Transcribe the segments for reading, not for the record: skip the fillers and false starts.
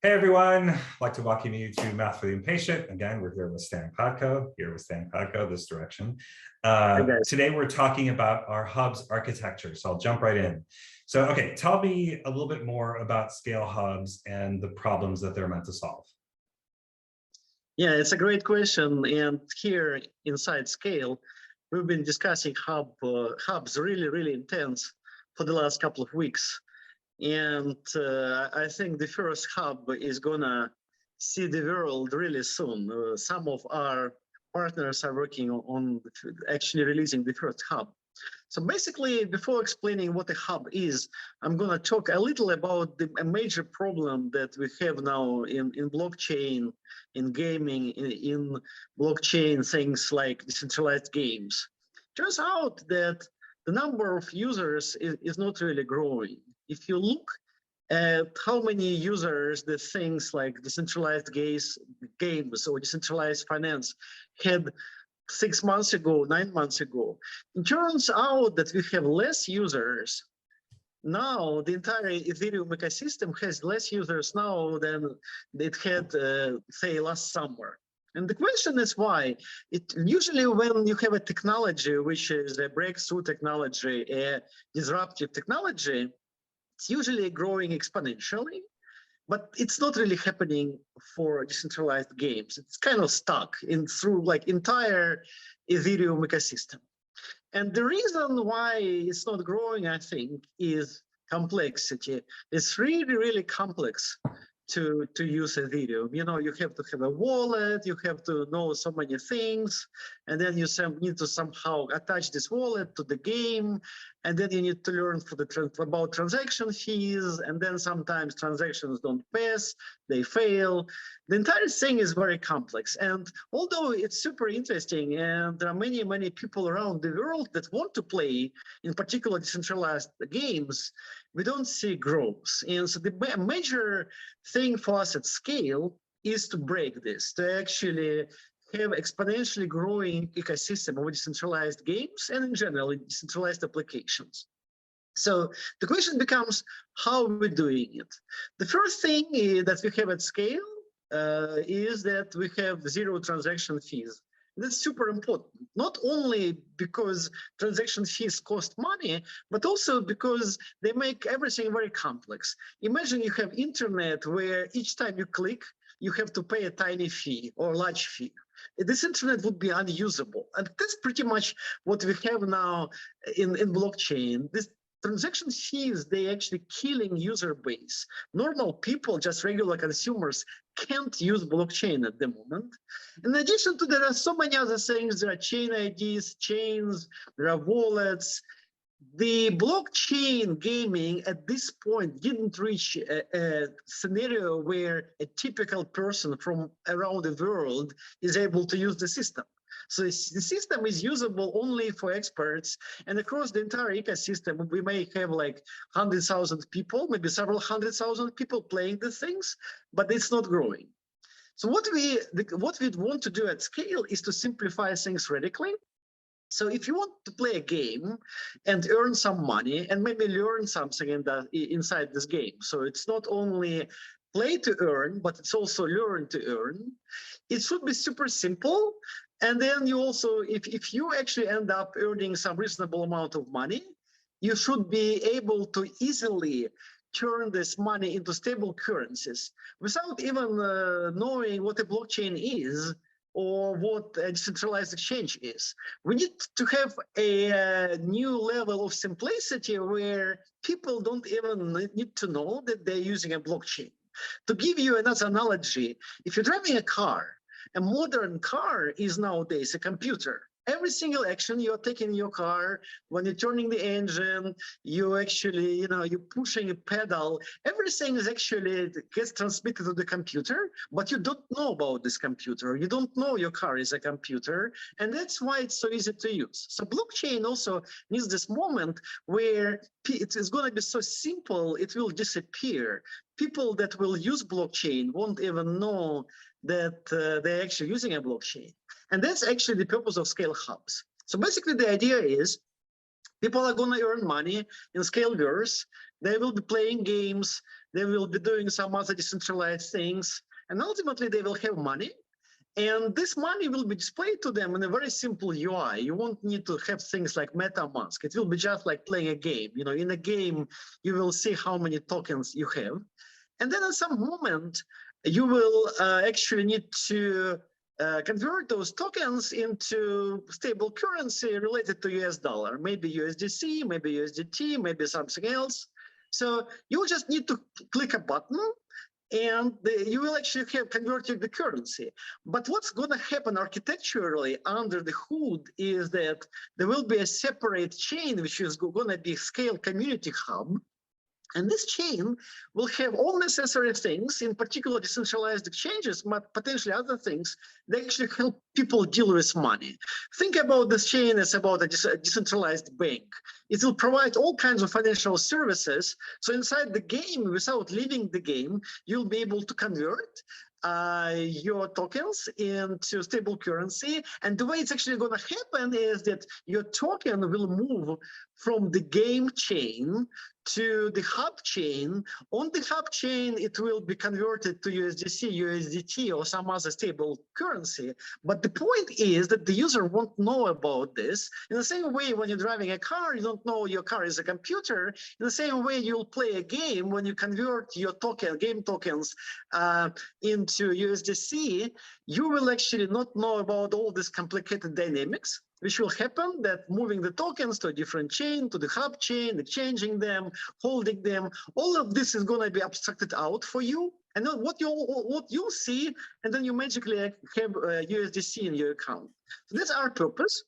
Hey everyone, I'd like to welcome you to Math for the Impatient. Again, we're here with Stan Kladko, this direction. Today we're talking about our Hubs architecture, so I'll jump right in. So, okay, tell me a little bit more about SKALE Hubs and the problems that they're meant to solve. Yeah, it's a great question. And here inside SKALE, we've been discussing hubs really intense for the last couple of weeks. And I think the first hub is gonna see the world really soon. Some of our partners are working on actually releasing the first hub. So basically, before explaining what a hub is, I'm gonna talk a little about a major problem that we have now in blockchain, in gaming, in blockchain things like decentralized games. Turns out that the number of users is not really growing. If you look at how many users the things like decentralized games or decentralized finance had 6 months ago, 9 months ago, it turns out that we have less users now. The entire Ethereum ecosystem has less users now than it had, say, last summer. And the question is why. Usually when you have a technology, which is a breakthrough technology, a disruptive technology, it's usually growing exponentially, but it's not really happening for decentralized games. It's kind of stuck through like entire Ethereum ecosystem. And the reason why it's not growing, I think, is complexity. It's really complex to use Ethereum. You know, you have to have a wallet, you have to know so many things, and then you need to somehow attach this wallet to the game, and then you need to learn about transaction fees, and then sometimes transactions don't pass, they fail. The entire thing is very complex, and although it's super interesting, and there are many people around the world that want to play, in particular decentralized games, we don't see growth. And so the major thing for us at SKALE is to break this, to actually have exponentially growing ecosystem of decentralized games and in general decentralized applications. So the question becomes, how are we doing it? The first thing that we have at SKALE is that we have 0 transaction fees. That's super important, not only because transaction fees cost money, but also because they make everything very complex. Imagine you have internet where each time you click, you have to pay a tiny fee or large fee. This internet would be unusable. And that's pretty much what we have now in blockchain. This transaction fees, they actually killing user base. Normal people, just regular consumers, can't use blockchain at the moment. In addition to that, there are so many other things. There are chain IDs, chains, there are wallets. The blockchain gaming at this point didn't reach a scenario where a typical person from around the world is able to use the system. So the system is usable only for experts, and across the entire ecosystem, we may have like 100,000 people, maybe several 100,000 people playing these things, but it's not growing. So what we want to do at SKALE is to simplify things radically. So if you want to play a game and earn some money and maybe learn something inside this game, so it's not only play to earn, but it's also learn to earn, it should be super simple. And then you also, if you actually end up earning some reasonable amount of money, you should be able to easily turn this money into stable currencies without even knowing what a blockchain is or what a decentralized exchange is. We need to have a new level of simplicity where people don't even need to know that they're using a blockchain. To give you another analogy, if you're driving a car, a modern car is nowadays a computer. Every single action you're taking in your car, when you're turning the engine, you actually, you're pushing a pedal, everything is actually gets transmitted to the computer, but you don't know about this computer. You don't know your car is a computer, and that's why it's so easy to use. So blockchain also needs this moment where it is going to be so simple, it will disappear. People that will use blockchain won't even know that they're actually using a blockchain. And that's actually the purpose of SKALE Hubs. So basically the idea is People are going to earn money in Scaleverse. They will be playing games. They will be doing some other decentralized things. And ultimately, they will have money. And this money will be displayed to them in a very simple UI. You won't need to have things like MetaMask. It will be just like playing a game. You know, in a game, you will see how many tokens you have. And then at some moment, you will actually need to convert those tokens into stable currency related to US dollar, maybe USDC, maybe USDT, maybe something else. So you just need to click a button and you will actually have converted the currency. But what's going to happen architecturally under the hood is that there will be a separate chain, which is going to be Scale Community Hub. And this chain will have all necessary things, in particular decentralized exchanges, but potentially other things that actually help people deal with money. Think about this chain as about a decentralized bank. It will provide all kinds of financial services. So inside the game, without leaving the game, you'll be able to convert your tokens into stable currency. And the way it's actually going to happen is that your token will move from the game chain to the hub chain. On the hub chain, it will be converted to USDC, USDT, or some other stable currency. But the point is that the user won't know about this. In the same way, when you're driving a car, you don't know your car is a computer. In the same way, you'll play a game when you convert your game tokens into USDC, you will actually not know about all these complicated dynamics, which will happen, that moving the tokens to a different chain, to the hub chain, exchanging them, holding them, all of this is going to be abstracted out for you. And then what you'll see, and then you magically have USDC in your account. So that's our purpose.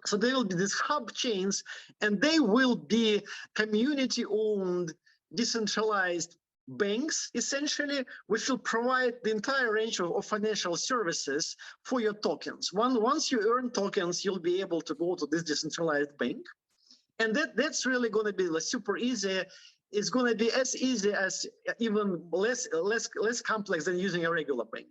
So there will be these hub chains, and they will be community-owned, decentralized banks, essentially, which will provide the entire range of financial services for your tokens. Once you earn tokens, you'll be able to go to this decentralized bank. And that's really going to be super easy. It's going to be as easy as even less complex than using a regular bank.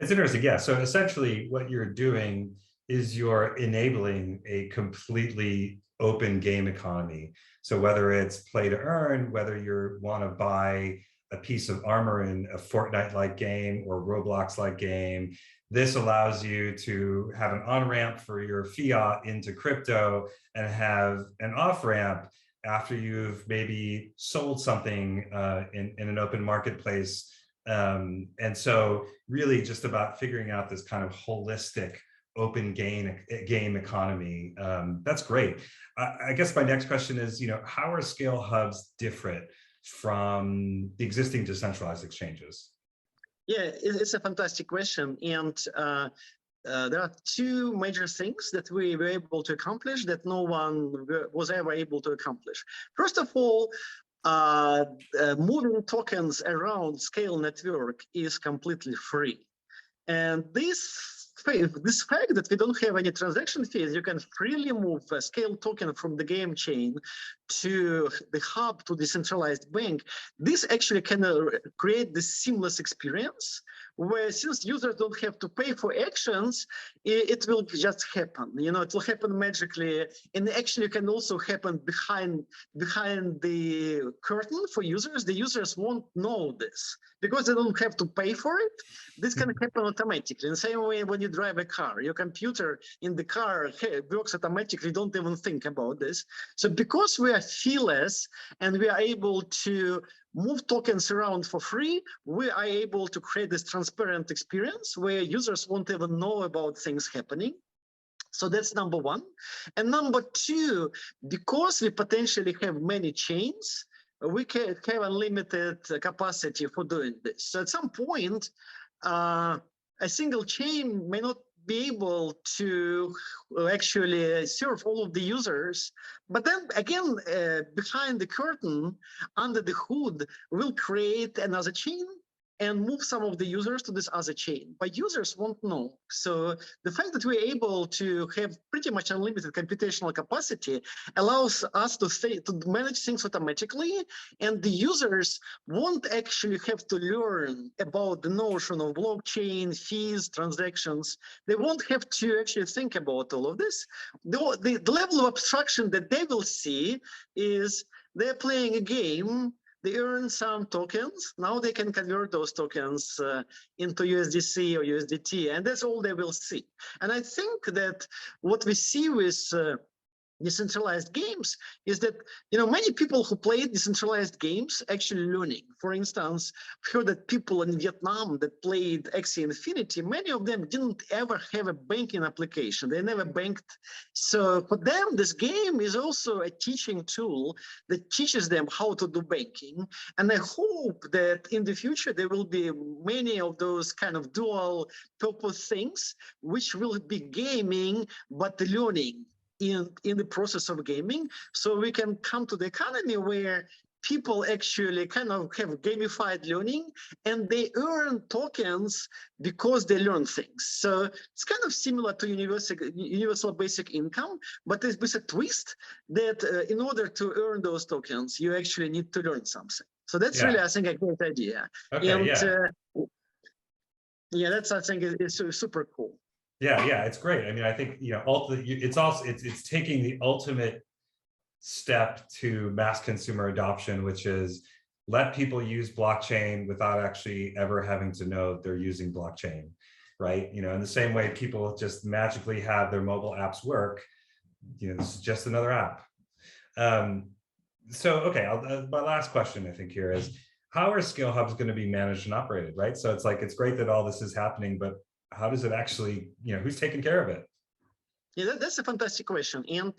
It's interesting, yeah. So essentially what you're doing is you're enabling a completely open game economy. So whether it's play to earn, whether you want to buy a piece of armor in a Fortnite-like game or Roblox-like game, this allows you to have an on-ramp for your fiat into crypto and have an off-ramp after you've maybe sold something in an open marketplace. And so really just about figuring out this kind of holistic open game economy. That's great. I guess my next question is, how are Scale Hubs different from the existing decentralized exchanges? Yeah, it's a fantastic question. And there are two major things that we were able to accomplish that no one was ever able to accomplish. First of all, moving tokens around Scale network is completely free. And this fact that we don't have any transaction fees, you can freely move a Scale token from the game chain to the hub, to the centralized bank. This actually can create this seamless experience where, since users don't have to pay for actions, it will just happen. It will happen magically, and actually can also happen behind the curtain for users. The users won't know this because they don't have to pay for it. This can happen automatically. In the same way, when you drive a car, your computer in the car works automatically. Don't even think about this. So because we are feeless and we are able to move tokens around for free, we are able to create this transparent experience where users won't even know about things happening. So that's number one. And number two, because we potentially have many chains, we can have unlimited capacity for doing this. So at some point, a single chain may not be able to actually serve all of the users. But then again, behind the curtain, under the hood, we'll create another chain and move some of the users to this other chain. But users won't know. So the fact that we're able to have pretty much unlimited computational capacity allows us to manage things automatically, and the users won't actually have to learn about the notion of blockchain, fees, transactions. They won't have to actually think about all of this. The level of abstraction that they will see is they're playing a game. They earn some tokens. Now they can convert those tokens into USDC or USDT, and that's all they will see. And I think that what we see with decentralized games is that, you know, many people who play decentralized games actually learning. For instance, I've heard that people in Vietnam that played Axie Infinity, many of them didn't ever have a banking application. They never banked. So for them, this game is also a teaching tool that teaches them how to do banking. And I hope that in the future, there will be many of those kind of dual purpose things, which will be gaming, but learning in the process of gaming. So we can come to the economy where people actually kind of have gamified learning, and they earn tokens because they learn things. So it's kind of similar to universal basic income, but there's with a twist that in order to earn those tokens, you actually need to learn something. So that's really, I think, a great idea. Okay, and yeah, that's, I think, is super cool. Yeah, it's great. I mean, I think, you know, it's taking the ultimate step to mass consumer adoption, which is let people use blockchain without actually ever having to know they're using blockchain, right? You know, in the same way people just magically have their mobile apps work, you know, this is just another app. So, okay, my last question I think here is, how are SKALE Hubs going to be managed and operated, right? So it's like, it's great that all this is happening, but how does it actually, you know, who's taking care of it? Yeah, that's a fantastic question. And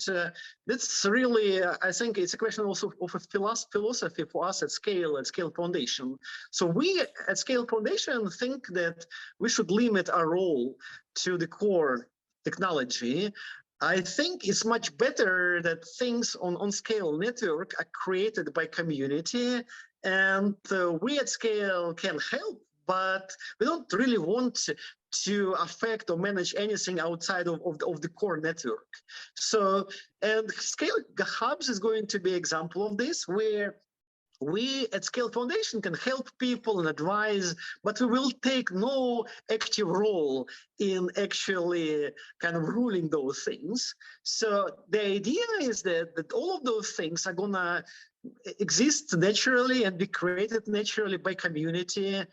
that's really, I think it's a question also of a philosophy for us at SKALE Foundation. So we at SKALE Foundation think that we should limit our role to the core technology. I think it's much better that things on SKALE network are created by community, and we at SKALE can help, but we don't really want to affect or manage anything outside of the core network. So, and SKALE Hubs is going to be an example of this, where we at SKALE Foundation can help people and advise, but we will take no active role in actually kind of ruling those things. So the idea is that all of those things are gonna exist naturally and be created naturally by community.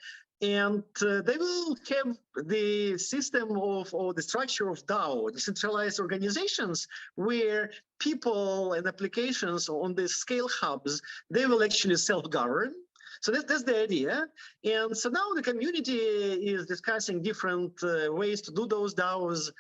And they will have the system of, or the structure of DAO, decentralized organizations, where people and applications on the SKALE Hubs, they will actually self-govern. So that's the idea. And so now the community is discussing different ways to do those DAOs.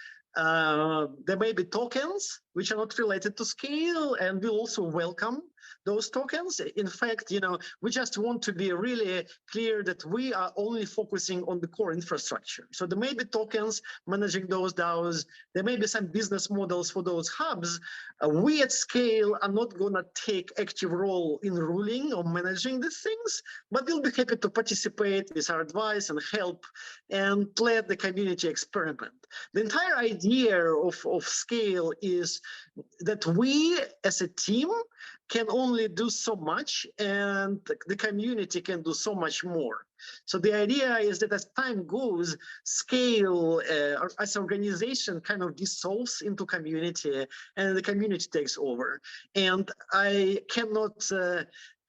There may be tokens which are not related to SKALE, and we also welcome those tokens. In fact, you know, we just want to be really clear that we are only focusing on the core infrastructure. So there may be tokens managing those DAOs. There may be some business models for those hubs. We at SKALE are not going to take active role in ruling or managing these things, but we'll be happy to participate with our advice and help and let the community experiment. The entire idea of SKALE is that we as a team can only do so much, and the community can do so much more. So the idea is that as time goes, SKALE as an organization kind of dissolves into community, and the community takes over. And I cannot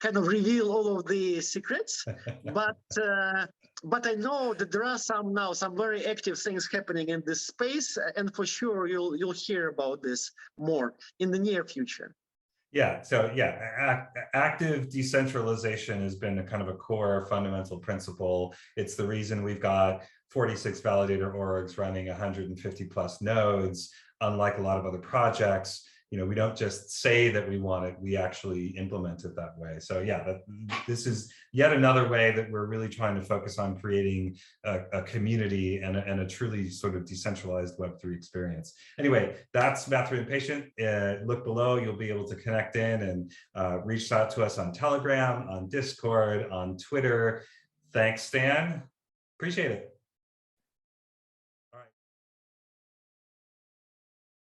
kind of reveal all of the secrets, but I know that there are some very active things happening in this space, and for sure you'll hear about this more in the near future. Yeah, so yeah, active decentralization has been a kind of a core fundamental principle. It's the reason we've got 46 validator orgs running 150 plus nodes, unlike a lot of other projects. You know, we don't just say that we want it, we actually implement it that way. So yeah, this is yet another way that we're really trying to focus on creating a community and a truly sort of decentralized Web3 experience. Anyway, that's Math for the Impatient. Look below, you'll be able to connect in and reach out to us on Telegram, on Discord, on Twitter. Thanks, Stan. Appreciate it.